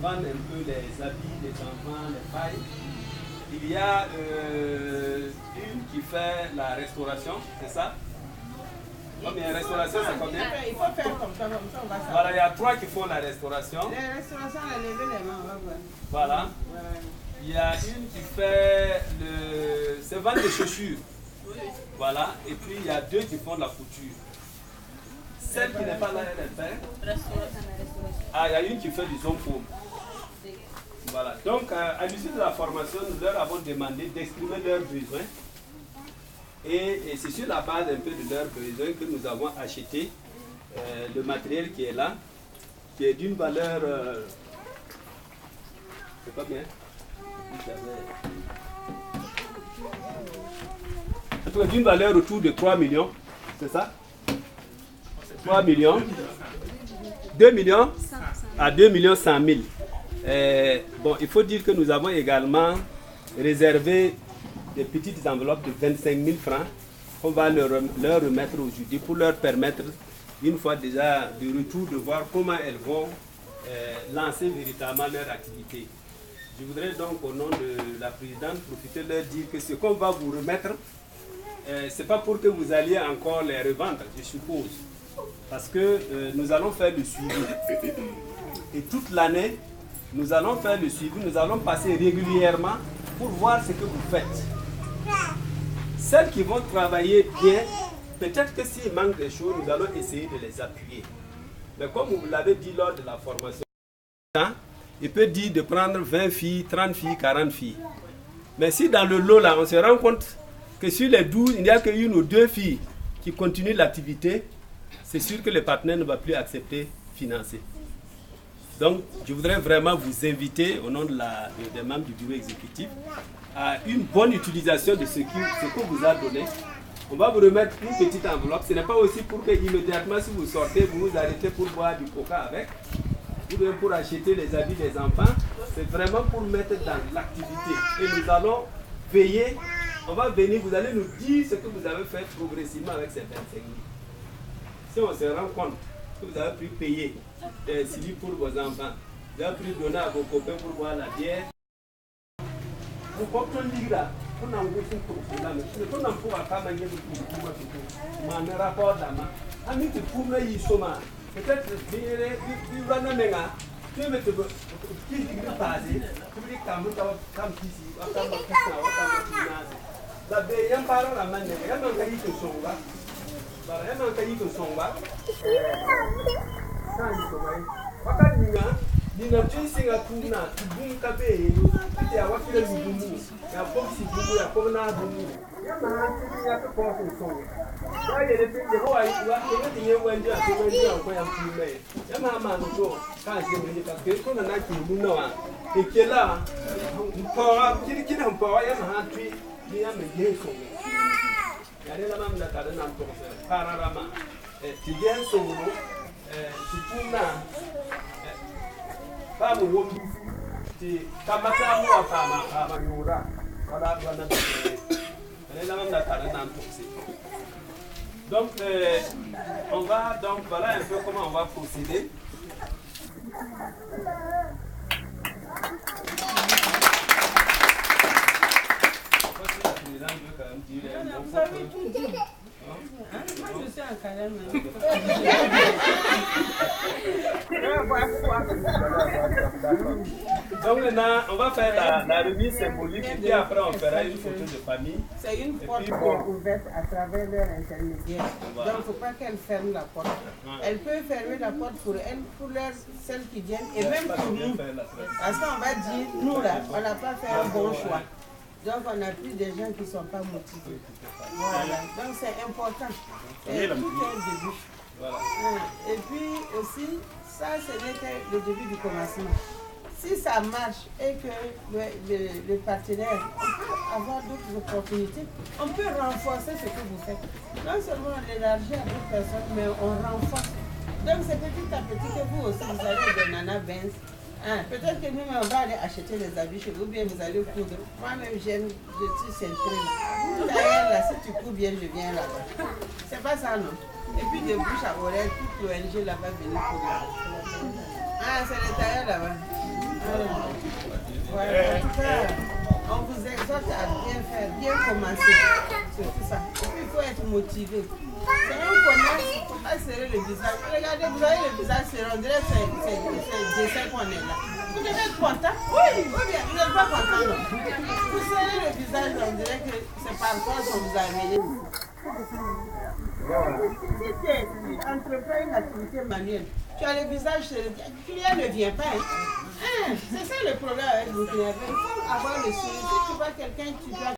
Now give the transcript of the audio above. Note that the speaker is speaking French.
vendent un peu les habits, les enfants, les pailles. Il y a une qui fait la restauration, c'est ça? Combien restauration, c'est combien? Il faut faire comme ça, on va savoir. Voilà, il y a 3 qui font la restauration. La restauration, on a levé les mains, on va voir. Voilà. Ouais. Il y a une qui fait le... c'est vendre des chaussures. Voilà. Et puis il y a 2 qui font la couture. Celle qui n'est pas là, elle fait. Ah, il y a une qui fait du zonko. Voilà. Donc, à l'issue de la formation, nous leur avons demandé d'exprimer leurs besoins. Et c'est sur la base un peu de leurs besoins que nous avons acheté le matériel qui est là, qui est d'une valeur... c'est pas bien. D'une valeur autour de 3 millions. C'est ça? 3 millions. 2 millions à 2 millions 100 000. Bon, il faut dire que nous avons également réservé des petites enveloppes de 25 000 francs qu'on va leur remettre aujourd'hui pour leur permettre, une fois déjà de retour, de voir comment elles vont lancer véritablement leur activité. Je voudrais donc, au nom de la présidente, profiter de leur dire que ce qu'on va vous remettre, ce n'est pas pour que vous alliez encore les revendre, je suppose. Parce que nous allons faire le suivi. Et toute l'année, nous allons faire le suivi, nous allons passer régulièrement pour voir ce que vous faites. Celles qui vont travailler bien, peut-être que s'il manque des choses, nous allons essayer de les appuyer. Mais comme vous l'avez dit lors de la formation, il peut dire de prendre 20 filles, 30 filles, 40 filles. Mais si dans le lot là, on se rend compte que sur les 12, il n'y a qu'une ou 2 filles qui continuent l'activité, c'est sûr que le partenaire ne va plus accepter financer. Donc, je voudrais vraiment vous inviter, au nom des membres du bureau exécutif, à une bonne utilisation de ce qu'on vous a donné. On va vous remettre une petite enveloppe. Ce n'est pas aussi pour que immédiatement, si vous sortez, vous vous arrêtez pour boire du coca avec, ou bien pour acheter les habits des enfants. C'est vraiment pour mettre dans l'activité. Et nous allons veiller, on va venir, vous allez nous dire ce que vous avez fait progressivement avec ces 25 000. Si on se rend compte que vous avez pu payer des civils pour vos enfants, vous avez pu donner à vos copains pour boire la bière, vous comprenez là, on a un peu de problème. On a un peu de rapport d'ama. Ami te pour me y soma. Peut-être que vous avez un méga. Tu veux te qui dit passer. Tu veux comme ici, comme la béyam parle la manière. Il y a un cahier de songa. Il y a un cahier de songa. Nina tuisinga tuna tubunga be ya wakile bumu ya boxi bumu ya kona bumu ya mahati ya ko so ya yele pe de ho ai wa ke de ye wanja ko ya fume ya mama no do ka se me ka ke ko na ki mu no a ekela mpo kiri mpo ya mahati ni ya me ye so ya le la mam na ka na mpo pararama ti gen so no ti puna Vamos wombi ti kamata mo kama yura wala bana elle là même la carrière dans toxé. Donc on va donc voilà un peu comment on va procéder. Je suis un carême. Donc maintenant, on va faire la remise symbolique et puis après on fera une photo de famille. C'est une porte qui est ouverte à travers leur intermédiaire. Voilà. Donc il ne faut pas qu'elle ferme la porte. Elle peut fermer la porte pour elle, pour celles qui viennent et même pour nous. Parce qu'on va dire, nous là, on n'a pas fait un bon choix. Donc on a plus des gens qui ne sont pas motivés. Voilà. Donc c'est important. Et tout est le début. Voilà. Et puis aussi, ça ce n'est que le début du commencement. Si ça marche et que le partenaire, on peut avoir d'autres opportunités, on peut renforcer ce que vous faites. Non seulement on élargit à d'autres personnes, mais on renforce. Donc c'est petit à petit que vous aussi, vous allez des Nana Benz. Peut-être que nous, on va aller acheter les habits chez vous, ou bien vous allez coudre. Moi-même, j'aime le tissu cintré. D'ailleurs, là, si tu cours bien, je viens là-bas. C'est pas ça, non? Et puis de bouche à oreille, toute l'ONG là va venir courir. Ah, c'est le tailleur là-bas. Voilà, en tout cas, on vous exhorte à bien faire, bien commencer. C'est tout ça. Et puis, il faut être motivé. C'est un commerce, il ne faut pas serrer le visage. Regardez, vous avez le visage serré, on dirait que c'est le dessin qu'on est là. Vous devez être content. Oui, ou bien, vous n'êtes pas content, non. Vous serrez le visage, on dirait que c'est par force qu'on vous a amené. Si tu entreprends une activité manuelle, tu as le visage serré, le client ne vient pas. C'est ça le problème avec vous. Il faut avoir le sourire. Si tu vois quelqu'un, tu dois